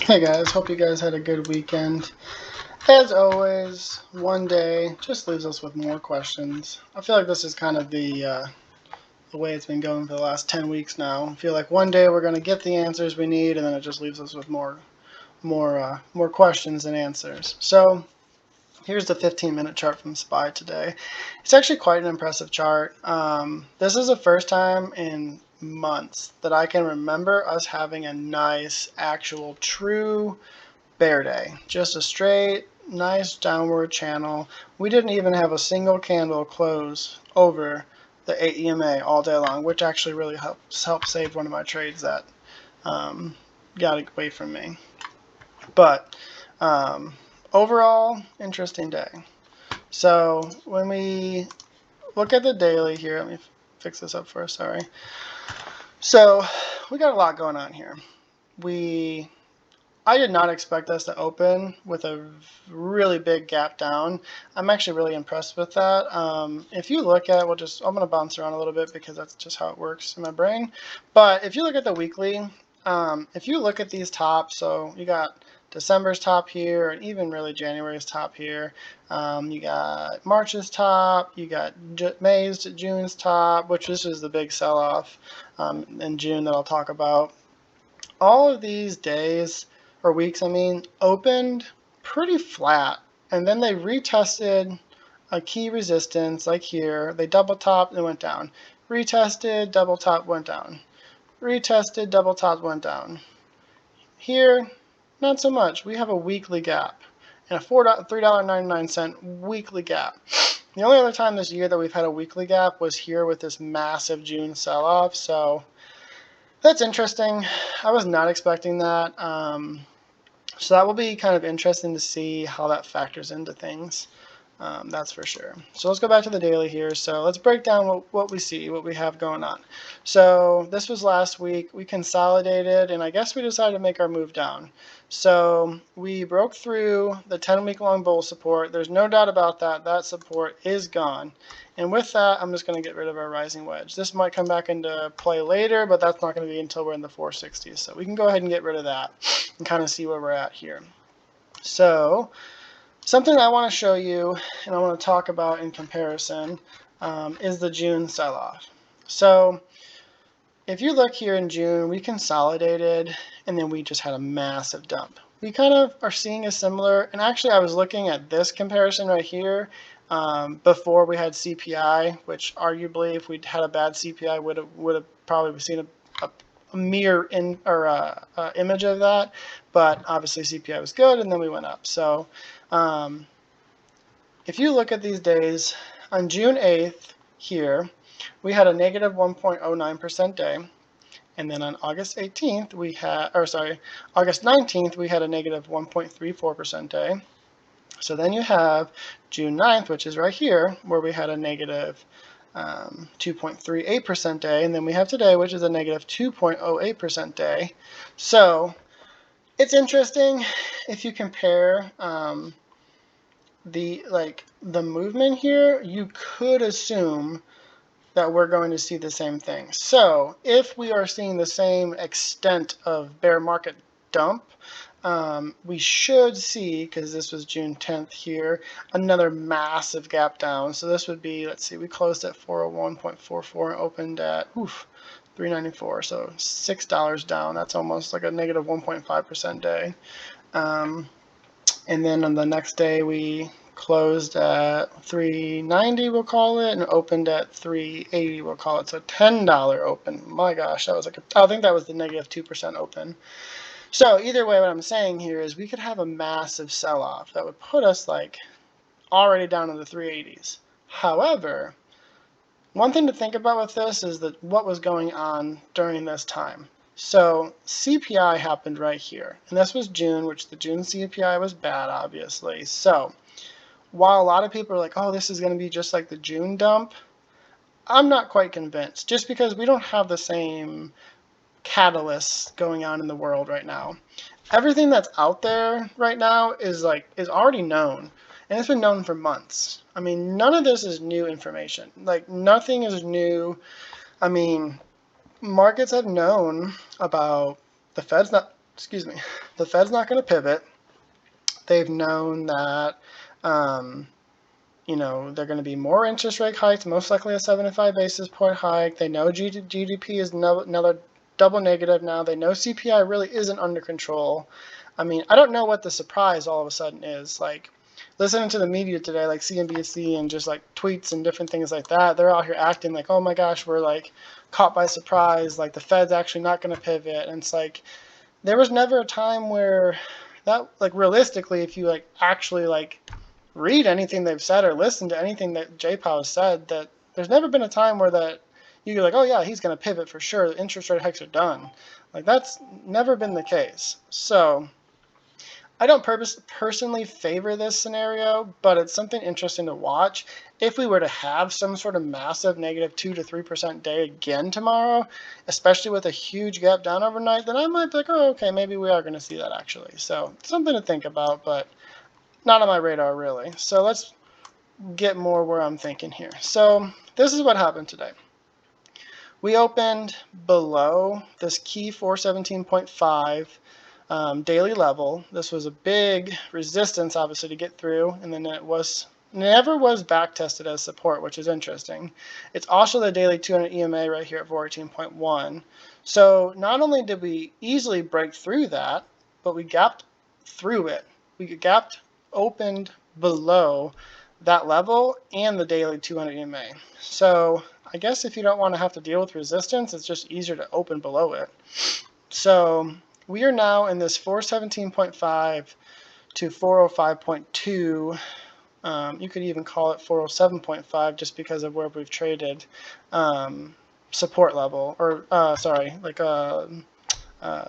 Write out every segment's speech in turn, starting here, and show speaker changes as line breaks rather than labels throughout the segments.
Hey guys, hope you guys had a good weekend. As always, one day just leaves us with more questions. I feel like this is kind of the way it's been going for the last 10 weeks now. I feel like one day we're going to get the answers we need, and then it just leaves us with more questions than answers. So here's the 15-minute chart from SPY today. It's actually quite an impressive chart. This is the first time in months that I can remember us having a nice, actual, true bear day. Just a straight, nice downward channel. We didn't even have a single candle close over the 8 EMA all day long, which actually really helped save one of my trades that got away from me. But overall, interesting day. So when we look at the daily here, let me fix this up first, sorry. So we got a lot going on here. I did not expect us to open with a really big gap down. I'm actually really impressed with that. If you look at, I'm going to bounce around a little bit because that's just how it works in my brain. But if you look at the weekly, if you look at these tops, so you got December's top here, and even really January's top here. You got March's top, you got May's to June's top, which this is the big sell-off in June that I'll talk about. All of these days, or weeks, opened pretty flat, and then they retested a key resistance like here. They double topped and went down. Retested, double top, went down. Retested, double top, went down. Here, not so much. We have a weekly gap and a $3.99 weekly gap. The only other time this year that we've had a weekly gap was here with this massive June sell-off, so that's interesting. I was not expecting that. So that will be kind of interesting to see how that factors into things. That's for sure. So let's go back to the daily here. So let's break down what we see, what we have going on. So this was last week. We consolidated, and I guess we decided to make our move down. So we broke through the 10-week long bull support. There's no doubt about that. That support is gone. And with that, I'm just going to get rid of our rising wedge. This might come back into play later, but that's not going to be until we're in the 460s. So we can go ahead and get rid of that and kind of see where we're at here. So something I want to show you and I want to talk about in comparison is the June sell-off. So if you look here in June, we consolidated and then we just had a massive dump. We kind of are seeing a similar, and actually I was looking at this comparison right here before we had CPI, which arguably if we'd had a bad CPI would have probably seen a mirror image of that, but obviously CPI was good and then we went up. So if you look at these days, on June 8th here, we had a negative 1.09% day. And then on August 18th, August 19th, we had a negative 1.34% day. So then you have June 9th, which is right here, where we had a negative 2.38% day. And then we have today, which is a negative 2.08% day. So it's interesting if you compare the movement here, you could assume that we're going to see the same thing. So if we are seeing the same extent of bear market dump, we should see, because this was June 10th here, another massive gap down. So this would be, let's see, we closed at 401.44 and opened at $394, so $6 down. That's almost like a negative 1.5% day. And then on the next day, we closed at $390, we'll call it, and opened at $380, we'll call it. So $10 open. My gosh, that was I think that was the negative 2% open. So either way, what I'm saying here is we could have a massive sell-off that would put us like already down in the 380s. However, one thing to think about with this is that what was going on during this time. So CPI happened right here, and this was June, which the June CPI was bad, obviously. So while a lot of people are like, oh, this is going to be just like the June dump, I'm not quite convinced, just because we don't have the same catalysts going on in the world right now. Everything that's out there right now is already known, and it's been known for months. I mean, none of this is new information. Like, nothing is new. I mean, markets have known about the Fed's excuse me, the Fed's not going to pivot. They've known that, you know, they're going to be more interest rate hikes, most likely a 75 basis point hike. They know GDP is another double negative now. They know CPI really isn't under control. I mean, I don't know what the surprise all of a sudden is. Like, listening to the media today, like CNBC and just like tweets and different things like that, they're out here acting like, oh my gosh, we're like caught by surprise. Like the Fed's actually not going to pivot. And it's like, there was never a time where that, like, realistically, if you like actually like read anything they've said or listen to anything that J Powell has said, that there's never been a time where that you're like, oh yeah, he's going to pivot for sure. The interest rate hikes are done. Like that's never been the case. So I don't personally favor this scenario, but it's something interesting to watch. If we were to have some sort of massive negative 2 to 3% day again tomorrow, especially with a huge gap down overnight, then I might be like, oh, okay, maybe we are going to see that actually. So something to think about, but not on my radar really. So let's get more where I'm thinking here. So this is what happened today. We opened below this key 417.5 daily level. This was a big resistance, obviously, to get through, and then it never was back tested as support, which is interesting. It's also the daily 200 EMA right here at 418.1. So not only did we easily break through that, but we gapped through it. We gapped, opened below that level and the daily 200 EMA. So I guess if you don't want to have to deal with resistance, it's just easier to open below it. So we are now in this 417.5 to 405.2. You could even call it 407.5 just because of where we've traded support level, or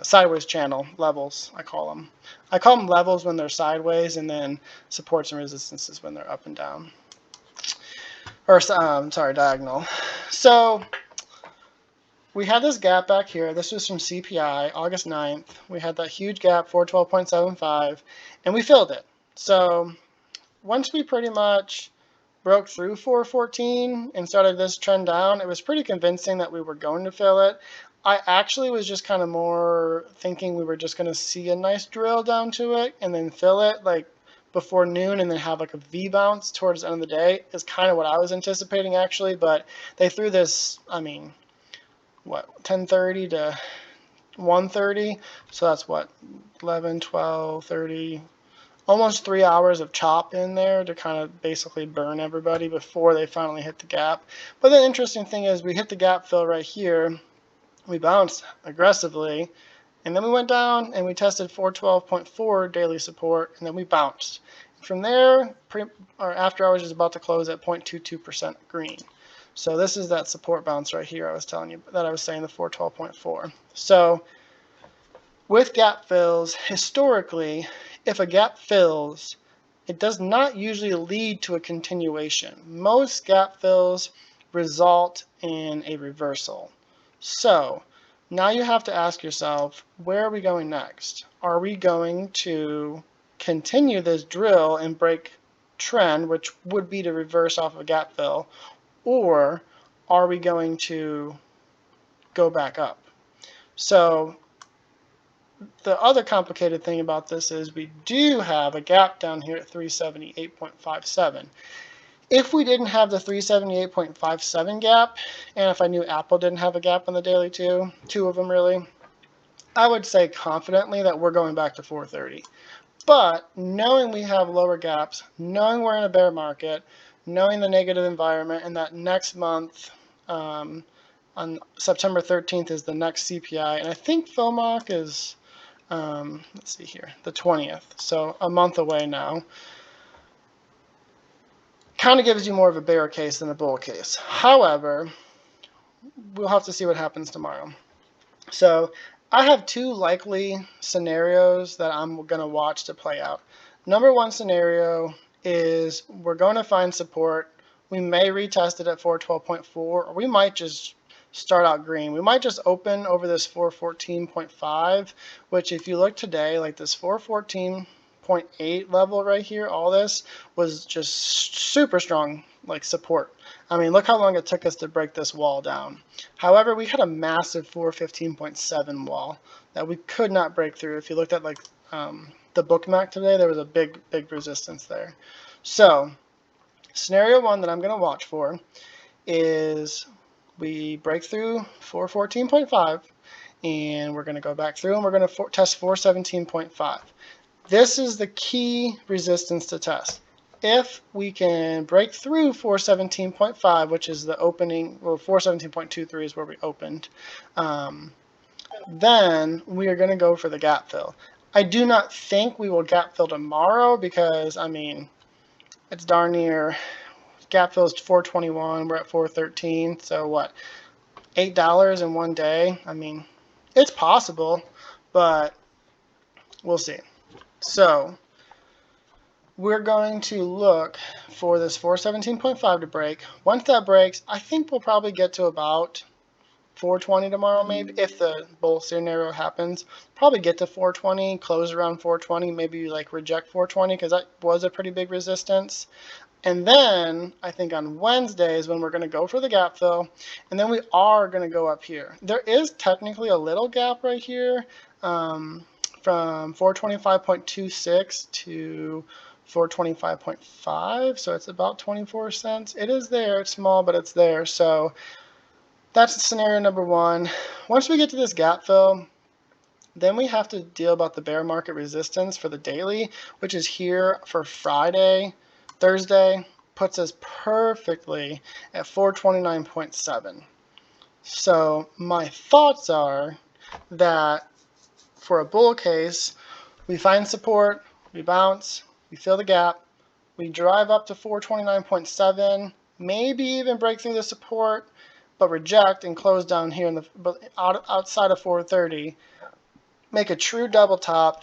sideways channel levels, I call them. I call them levels when they're sideways, and then supports and resistances when they're up and down. Or, diagonal. So we had this gap back here. This was from CPI, August 9th. We had that huge gap, 412.75, and we filled it. So once we pretty much broke through 414 and started this trend down, it was pretty convincing that we were going to fill it. I actually was just kind of more thinking we were just going to see a nice drill down to it and then fill it like before noon and then have like a V bounce towards the end of the day is kind of what I was anticipating actually. But they threw this, 10:30 to 1:30. So that's 11, 12, 30, almost 3 hours of chop in there to kind of basically burn everybody before they finally hit the gap. But the interesting thing is we hit the gap fill right here. We bounced aggressively, and then we went down and we tested 412.4 daily support, and then we bounced. From there, after hours is about to close at 0.22% green. So this is that support bounce right here I was telling you, that I was saying, the 412.4. So with gap fills, historically, if a gap fills, it does not usually lead to a continuation. Most gap fills result in a reversal. So now you have to ask yourself, where are we going next? Are we going to continue this drill and break trend, which would be to reverse off of a gap fill, or are we going to go back up? So the other complicated thing about this is we do have a gap down here at 378.57. If we didn't have the 378.57 gap, and if I knew Apple didn't have a gap on the daily too, two of them really, I would say confidently that we're going back to 430. But knowing we have lower gaps, knowing we're in a bear market, knowing the negative environment, and that next month, on September 13th is the next CPI, and I think FOMC is, let's see here, the 20th, so a month away now. Kind of gives you more of a bear case than a bull case. However, we'll have to see what happens tomorrow. So I have two likely scenarios that I'm going to watch to play out. Number one scenario is we're going to find support. We may retest it at 412.4, or we might just start out green. We might just open over this 414.5, which if you look today, like this 414.5 0.8 level right here, all this was just super strong, like support. I mean, look how long it took us to break this wall down. However, we had a massive 415.7 wall that we could not break through. If you looked at like the bookmark today, there was a big resistance there. So scenario one that I'm going to watch for is we break through 414.5, and we're going to go back through and we're going to test 417.5. This is the key resistance to test. If we can break through 417.5, which is the opening, well, 417.23 is where we opened, then we are going to go for the gap fill. I do not think we will gap fill tomorrow because, I mean, it's darn near, gap fill is 421, we're at 413, so what, $8 in one day? I mean, it's possible, but we'll see. So we're going to look for this 417.5 to break. Once that breaks, I think we'll probably get to about 420 tomorrow, maybe, if the bull scenario happens. Probably get to 420, close around 420, maybe like reject 420 because that was a pretty big resistance. And then I think on Wednesday is when we're going to go for the gap fill, and then we are going to go up here. There is technically a little gap right here from 425.26 to 425.5, so it's about 24 cents. It is there, it's small, but it's there. So that's scenario number one. Once we get to this gap fill, then we have to deal about the bear market resistance for the daily, which is here for Friday. Thursday puts us perfectly at 429.7. So my thoughts are that for a bull case, we find support, we bounce, we fill the gap, we drive up to 429.7, maybe even break through the support, but reject and close down here in the outside of 430, make a true double top,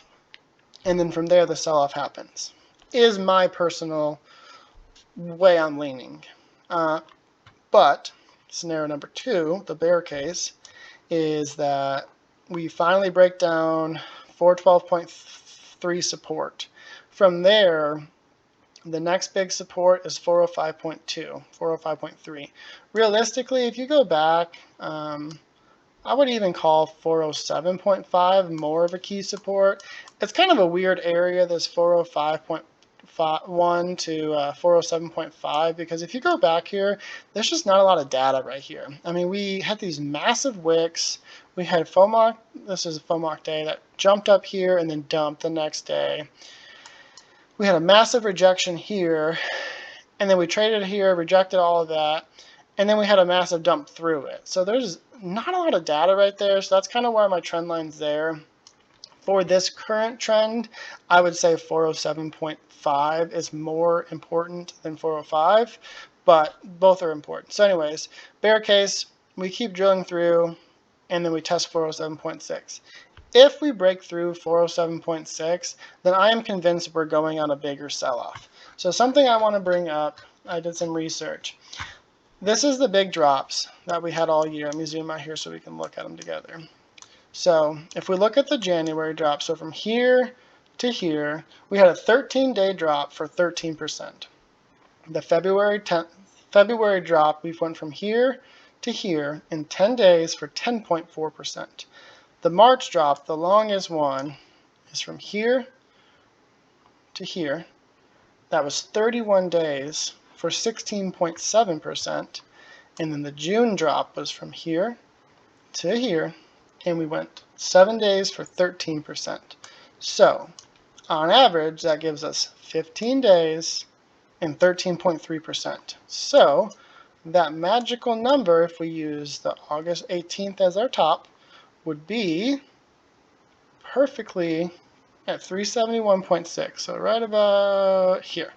and then from there the sell-off happens. Is my personal way I'm leaning. But scenario number two, the bear case, is that we finally break down 412.3 support. From there, the next big support is 405.2, 405.3. Realistically, if you go back, I would even call 407.5 more of a key support. It's kind of a weird area, this 405.1 to 407.5, because if you go back here, there's just not a lot of data right here. I mean, we had these massive wicks. We had FOMOC, this is a FOMOC day, that jumped up here and then dumped the next day. We had a massive rejection here, and then we traded here, rejected all of that, and then we had a massive dump through it. So there's not a lot of data right there, so that's kind of why my trend line's there. For this current trend, I would say 407.5 is more important than 405, but both are important. So anyways, bear case, we keep drilling through, and then we test 407.6. If we break through 407.6, then I am convinced we're going on a bigger sell-off. So something I want to bring up, I did some research. This is the big drops that we had all year. Let me zoom out here so we can look at them together. So if we look at the January drop, so from here to here, we had a 13-day drop for 13%. The February drop, we went from here to here in 10 days for 10.4%. The March drop, the longest one, is from here to here. That was 31 days for 16.7%. And then the June drop was from here to here, and we went 7 days for 13%. So on average, that gives us 15 days and 13.3%. So that magical number, if we use the August 18th as our top, would be perfectly at 371.6, so right about here.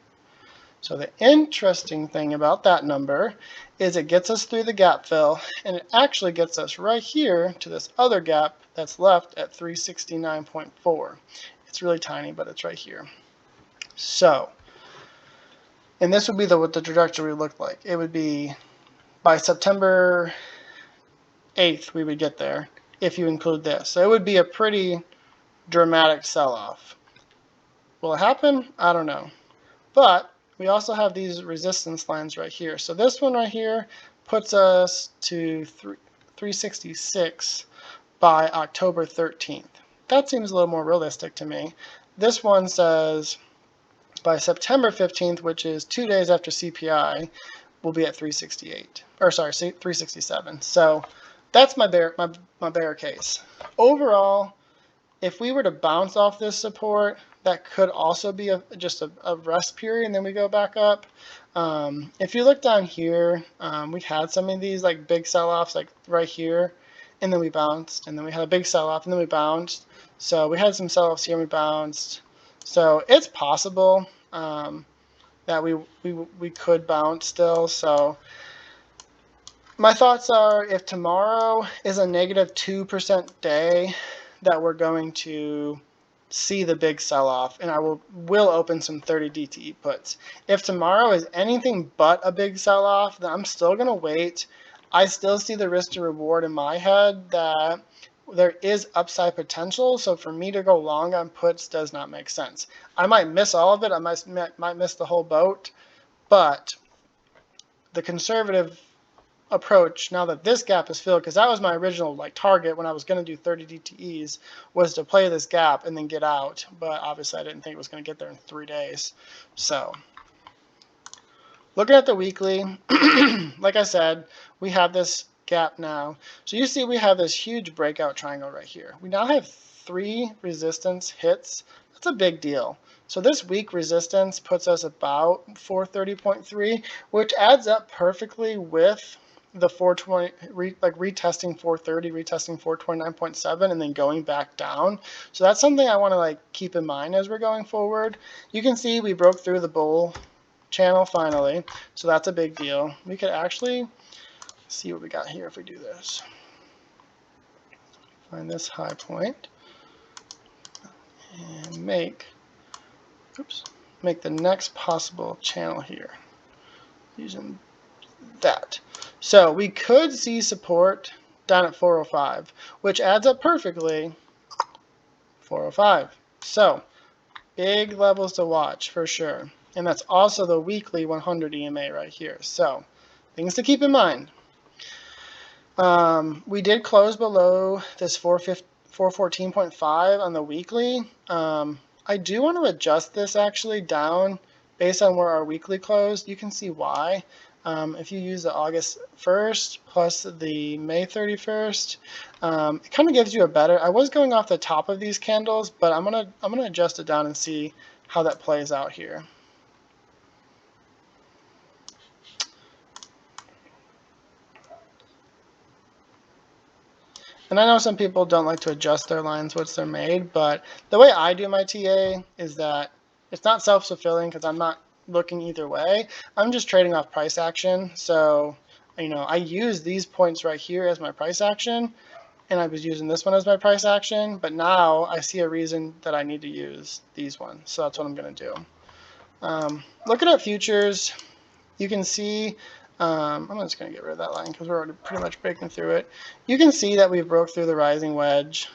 So the interesting thing about that number is it gets us through the gap fill, and it actually gets us right here to this other gap that's left at 369.4. It's really tiny, but it's right here. So, and this would be what the trajectory would look like. It would be by September 8th we would get there, if you include this. So it would be a pretty dramatic sell-off. Will it happen? I don't know. But we also have these resistance lines right here. So this one right here puts us to 366 by October 13th. That seems a little more realistic to me. This one says by September 15th, which is 2 days after CPI, we'll be at 368. Or sorry, 367. So that's my bear case. Overall, if we were to bounce off this support, that could also be just a rest period, and then we go back up. If you look down here, we had some of these like big sell-offs, like right here, and then we bounced, and then we had a big sell-off, and then we bounced. So we had some sell-offs here, and we bounced. So it's possible that we could bounce still. So my thoughts are, if tomorrow is a negative 2% day, that we're going to see the big sell-off, and I will open some 30 DTE puts. If tomorrow is anything but a big sell-off, then I'm still going to wait. I still see the risk to reward in my head that there is upside potential, so for me to go long on puts does not make sense. I might miss all of it, I might miss the whole boat, but the conservative approach, now that this gap is filled, because that was my original target when I was going to do 30 DTEs, was to play this gap and then get out, but obviously I didn't think it was going to get there in 3 days. So looking at the weekly, like I said, we have this gap now. So you see we have this huge breakout triangle right here. We now have 3 resistance hits. That's a big deal. So this weak resistance puts us about 430.3, which adds up perfectly with the 420, retesting 430, retesting 429.7, and then going back down. So that's something I want to keep in mind as we're going forward. You can see we broke through the bull channel finally, so that's a big deal. We could actually see what we got here if we do this. Find this high point and make the next possible channel here using that. So we could see support down at 405, which adds up perfectly, 405. So big levels to watch for sure. And that's also the weekly 100 EMA right here. So things to keep in mind. We did close below this 414.5 on the weekly. I do want to adjust this actually down based on where our weekly closed. You can see why. If you use the August 1st plus the May 31st, it kind of gives you a better. I was going off the top of these candles, but I'm gonna adjust it down and see how that plays out here. And I know some people don't like to adjust their lines once they're made, but the way I do my TA is that it's not self-fulfilling because I'm not looking either way. I'm just trading off price action. So, I use these points right here as my price action, and I was using this one as my price action, but now I see a reason that I need to use these ones. So that's what I'm going to do. Looking at futures, you can see, I'm just going to get rid of that line because we're already pretty much breaking through it. You can see that we broke through the rising wedge.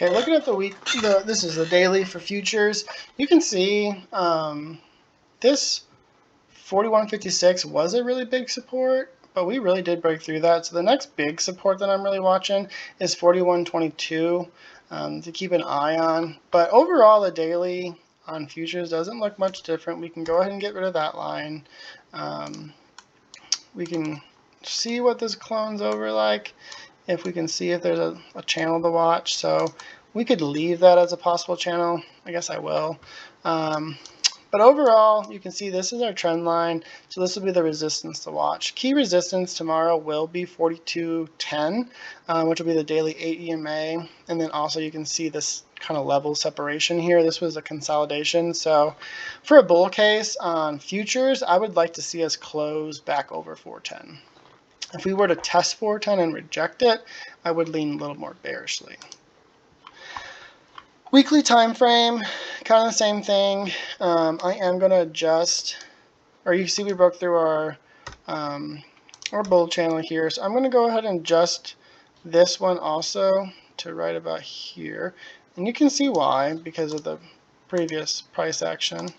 Okay, looking at the week, this is the daily for futures. You can see this 41.56 was a really big support, but we really did break through that. So the next big support that I'm really watching is 41.22 to keep an eye on. But overall, the daily on futures doesn't look much different. We can go ahead and get rid of that line. We can see what this clone's over like. If we can see if there's a channel to watch. So we could leave that as a possible channel. I guess I will. But overall, you can see this is our trend line. So this will be the resistance to watch. Key resistance tomorrow will be 42.10, which will be the daily 8 EMA. And then also you can see this kind of level separation here. This was a consolidation. So for a bull case on futures, I would like to see us close back over 410. If we were to test 410 and reject it, I would lean a little more bearishly. Weekly time frame, kind of the same thing. I am going to adjust, or you see we broke through our bull channel here. So I'm going to go ahead and adjust this one also to right about here. And you can see why, because of the previous price action. Let's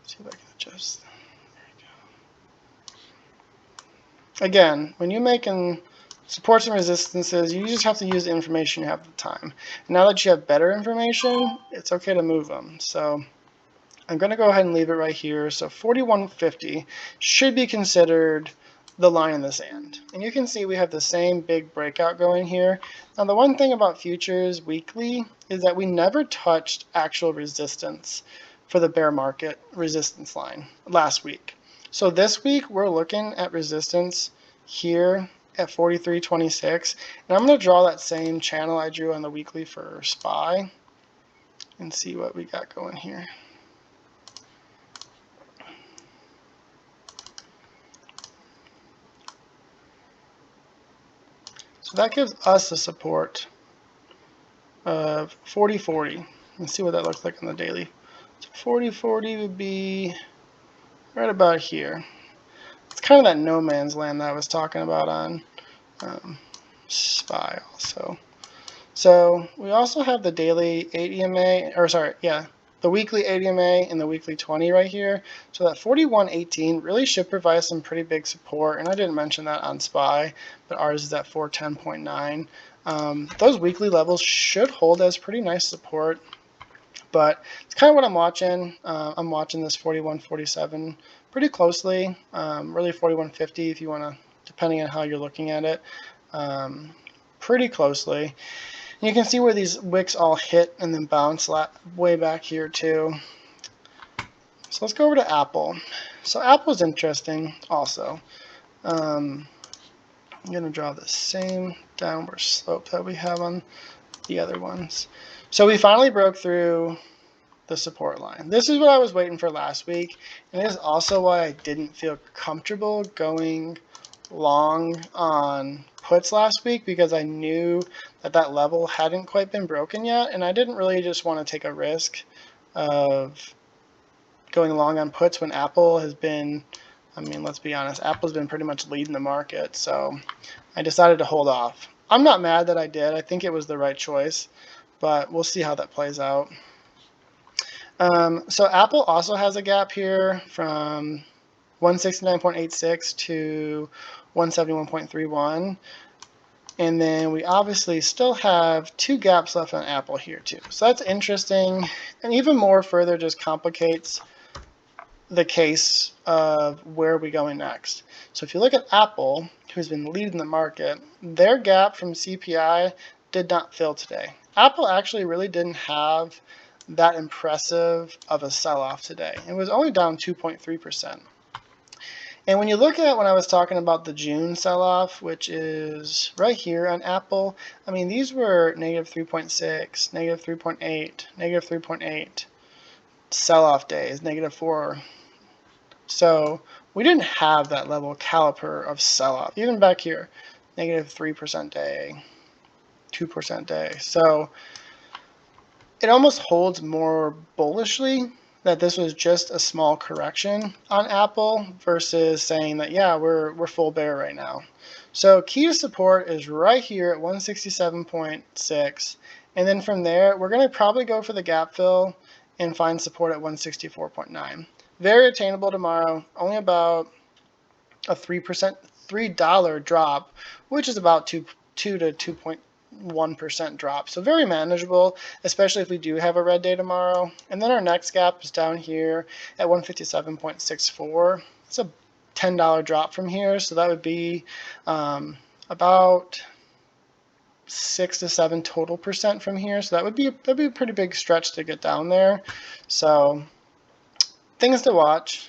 see if I can adjust. Again, when you're making supports and resistances, you just have to use the information you have at the time. Now that you have better information, it's okay to move them. So I'm going to go ahead and leave it right here. So 41.50 should be considered the line in the sand. And you can see we have the same big breakout going here. Now the one thing about futures weekly is that we never touched actual resistance for the bear market resistance line last week. So this week we're looking at resistance here at 43.26, and I'm going to draw that same channel I drew on the weekly for SPY and see what we got going here. So that gives us a support of 40.40. Let's see what that looks like on the daily. So 40.40 would be right about here. It's kind of that no man's land that I was talking about on SPY also. So we also have the daily 8 EMA, or sorry, yeah, the weekly 8 EMA and the weekly 20 right here. So that 41.18 really should provide some pretty big support. And I didn't mention that on SPY, but ours is at 410.9. Those weekly levels should hold as pretty nice support. But it's kind of what I'm watching. I'm watching this 41.47 pretty closely. Really 41.50 if you want to, depending on how you're looking at it, pretty closely. And you can see where these wicks all hit and then bounce way back here too. So let's go over to Apple. So Apple's interesting also. I'm going to draw the same downward slope that we have on the other ones. So we finally broke through the support line. This is what I was waiting for last week, and it is also why I didn't feel comfortable going long on puts last week, because I knew that that level hadn't quite been broken yet, and I didn't really just want to take a risk of going long on puts when Apple has been, I mean, let's be honest, Apple's been pretty much leading the market, so I decided to hold off. I'm not mad that I did. I think it was the right choice, but we'll see how that plays out. So Apple also has a gap here from 169.86 to 171.31. And then we obviously still have two gaps left on Apple here too. So that's interesting, and even more further just complicates the case of where are we going next. So if you look at Apple, who's been leading the market, their gap from CPI did not fill today. Apple actually really didn't have that impressive of a sell-off today. It was only down 2.3%. And when you look at when I was talking about the June sell-off, which is right here on Apple, I mean, these were negative 3.6, negative 3.8, negative 3.8 sell-off days, negative 4. So we didn't have that level caliper of sell-off. Even back here, negative 3% day, 2% day. So it almost holds more bullishly that this was just a small correction on Apple versus saying that, yeah, we're full bear right now. So key to support is right here at 167.6. And then from there, we're going to probably go for the gap fill and find support at 164.9. Very attainable tomorrow, only about a $3 drop, which is about 2 to 2.1% drop. So very manageable, especially if we do have a red day tomorrow. And then our next gap is down here at 157.64. It's a $10 drop from here, so that would be about 6 to 7 total percent from here. So that'd be a pretty big stretch to get down there. So things to watch.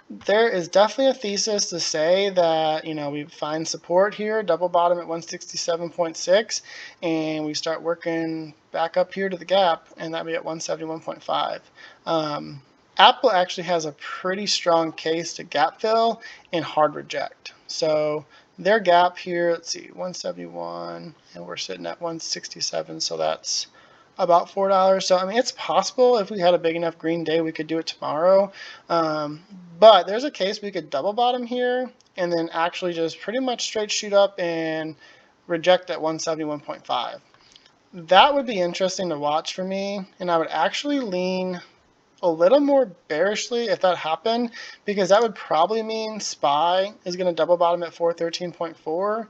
There is definitely a thesis to say that, we find support here, double bottom at 167.6, and we start working back up here to the gap, and that'd be at 171.5. Apple actually has a pretty strong case to gap fill and hard reject. So their gap here, let's see, 171, and we're sitting at 167, so that's about $4. So, I mean, it's possible if we had a big enough green day, we could do it tomorrow. But there's a case we could double bottom here and then actually just pretty much straight shoot up and reject at 171.5. That would be interesting to watch for me, and I would actually lean a little more bearishly if that happened, because that would probably mean SPY is going to double bottom at 413.4,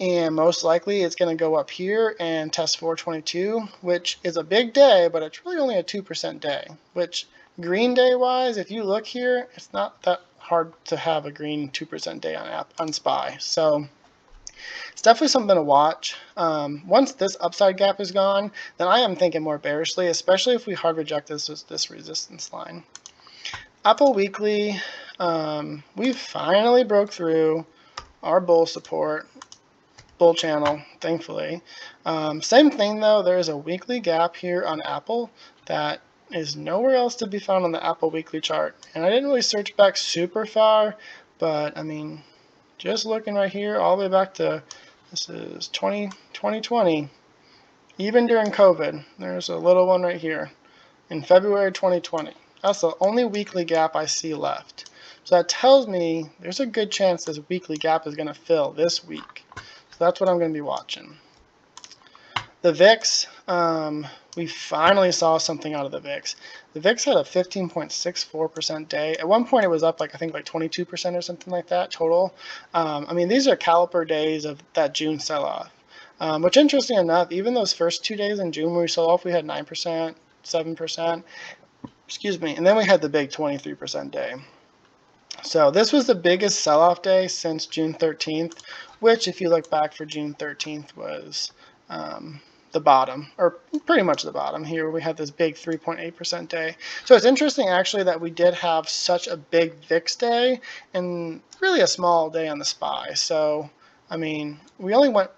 and most likely it's going to go up here and test 422, which is a big day, but it's really only a 2% day, which green day wise, if you look here, it's not that hard to have a green 2% day on SPY. So it's definitely something to watch. Once this upside gap is gone, then I am thinking more bearishly, especially if we hard reject this resistance line. Apple Weekly, we finally broke through our bull support, bull channel, thankfully. Same thing though, there is a weekly gap here on Apple that is nowhere else to be found on the Apple Weekly chart. And I didn't really search back super far, but I mean, just looking right here all the way back to, this is 2020, even during COVID, there's a little one right here in February 2020. That's the only weekly gap I see left. So that tells me there's a good chance this weekly gap is going to fill this week. So that's what I'm going to be watching. The VIX, we finally saw something out of the VIX. The VIX had a 15.64% day. At one point it was up like, I think like 22% or something like that total. I mean, these are caliper days of that June sell-off. Which, interesting enough, even those first 2 days in June when we sold off, we had 9%, 7%, excuse me, and then we had the big 23% day. So this was the biggest sell-off day since June 13th, which if you look back for June 13th was the bottom, or pretty much the bottom. Here we had this big 3.8% day. So it's interesting actually that we did have such a big VIX day and really a small day on the SPY. So, I mean, we only went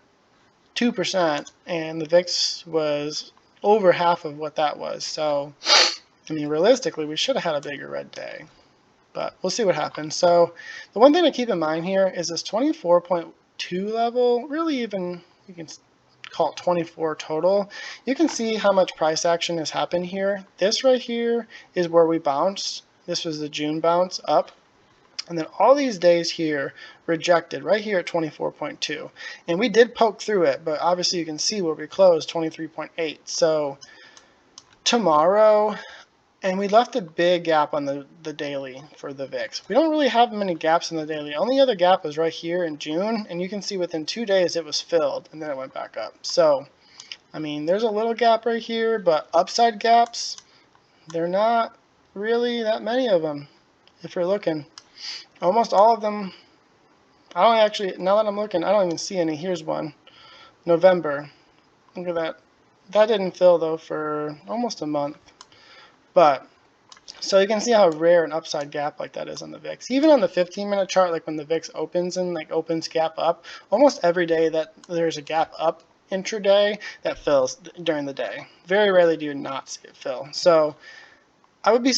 2% and the VIX was over half of what that was. So, I mean, realistically, we should have had a bigger red day, but we'll see what happens. So the one thing to keep in mind here is this 24.2 level, really even, you can call it 24 total. You can see how much price action has happened here. This right here is where we bounced. This was the June bounce up. And then all these days here rejected right here at 24.2. And we did poke through it, but obviously you can see where we closed 23.8. So tomorrow, and we left a big gap on the daily for the VIX. We don't really have many gaps in the daily. Only other gap was right here in June, and you can see within 2 days it was filled, and then it went back up. So, I mean, there's a little gap right here, but upside gaps, they're not really that many of them. If you're looking, almost all of them, I don't actually, now that I'm looking, I don't even see any. Here's one, November. Look at that. That didn't fill though for almost a month. But, so you can see how rare an upside gap like that is on the VIX. Even on the 15-minute chart, like when the VIX opens and like opens gap up, almost every day that there's a gap up intraday, that fills during the day. Very rarely do you not see it fill. So I would be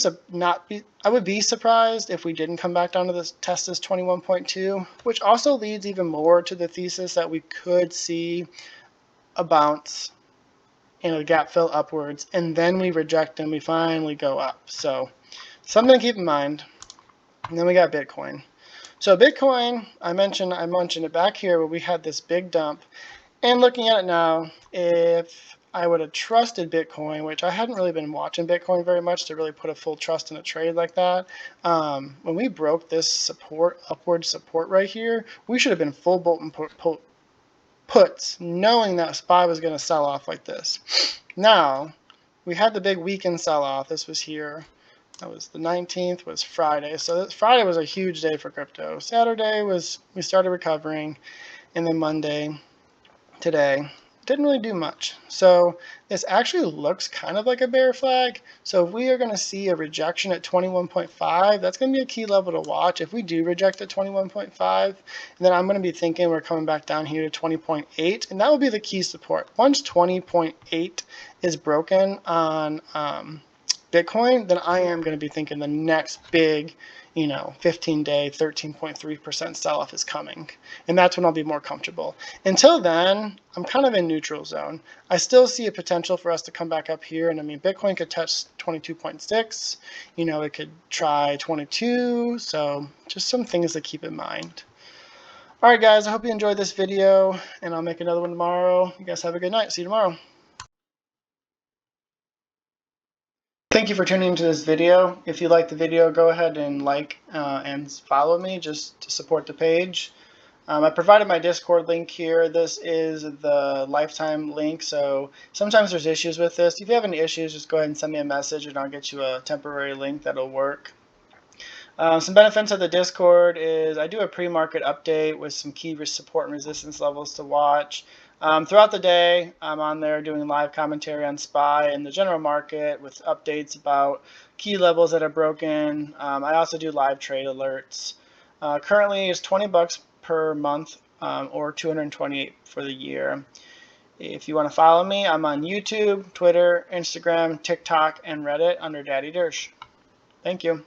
surprised if we didn't come back down to this test this 21.2, which also leads even more to the thesis that we could see a bounce and a gap fill upwards, and then we reject and we finally go up. So something to keep in mind. And then we got Bitcoin. So Bitcoin, I mentioned it back here where we had this big dump. And looking at it now, if I would have trusted Bitcoin, which I hadn't really been watching Bitcoin very much to really put a full trust in a trade like that, when we broke this support, upward support right here, we should have been full Bolton puts, knowing that SPY was going to sell off like this. Now, we had the big weekend sell-off. This was here. That was the 19th, was Friday. So Friday was a huge day for crypto. Saturday was, we started recovering. And then Monday, today, didn't really do much. So this actually looks kind of like a bear flag. So if we are going to see a rejection at 21.5, that's going to be a key level to watch. If we do reject at 21.5, then I'm going to be thinking we're coming back down here to 20.8, and that will be the key support. Once 20.8 is broken on Bitcoin, then I am going to be thinking the next big, 15-day, 13.3% sell-off is coming. And that's when I'll be more comfortable. Until then, I'm kind of in neutral zone. I still see a potential for us to come back up here. And I mean, Bitcoin could touch 22.6. It could try 22. So just some things to keep in mind. All right, guys, I hope you enjoyed this video, and I'll make another one tomorrow. You guys have a good night. See you tomorrow. Thank you for tuning into this video. If you like the video, go ahead and like and follow me just to support the page. I provided my Discord link here. This is the lifetime link, so sometimes there's issues with this. If you have any issues, just go ahead and send me a message and I'll get you a temporary link that'll work. Some benefits of the Discord is I do a pre-market update with some key support and resistance levels to watch. Throughout the day, I'm on there doing live commentary on SPY and the general market with updates about key levels that are broken. I also do live trade alerts. Currently, it's $20 per month or $228 for the year. If you want to follow me, I'm on YouTube, Twitter, Instagram, TikTok, and Reddit under Daddy Dersh. Thank you.